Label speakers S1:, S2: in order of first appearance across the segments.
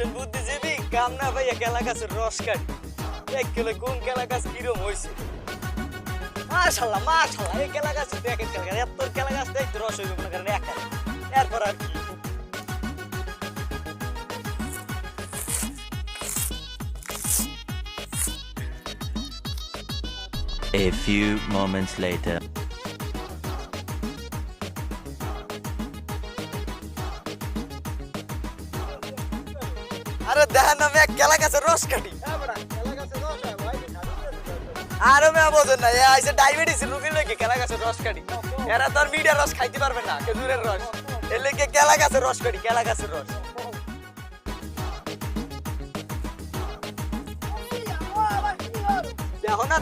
S1: আসল বুদ্ধিজীবী কাম না ভাইয়া কেলা গাছের রস কাটি এক কিলো কোন কেলা গাছ কিরম হয়েছে মাশাল্লাহ মাশাল্লাহ এই কেলা গাছ দেখেন কেলা গাছ এত কেলা গাছ দেখতে রস হইবে মনে করেন একা এরপর আর কি
S2: A few moments later.
S1: আরে দেখেন না মেয়ে কেলা গাছের রস কাটি আরে মেয়ে বোঝেন না এ আইসে ডায়াবেটিস রুগী লেগে কেলা গাছের রস কাটি এরা তো আর মিডিয়ার রস খাইতে পারবে না খেজুরের রস এর লেগে কেলা গাছের রস কাটি কেলা গাছের রস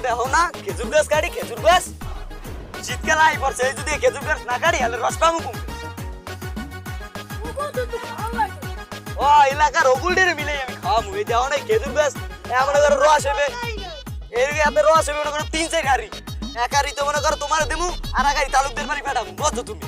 S1: দেখো না খেজুর গাছ কাটি খেজুর গাছ শীতকাল আই পড়ছে এই যদি খেজুর গাছ না কাটি তাহলে রস পাবো কম ও এলাকার ওগুলদের মিলে আমি খাওয়াবো এই দেখো না খেজুর গাছ এমন করে রস হবে এর এত রস হবে মনে করো 3-4 গাড়ি এক গাড়ি তো মনে করো তোমার দেবো আর এক গাড়ি তালুকদের বাড়ি পাঠাবো বুঝছো তুমি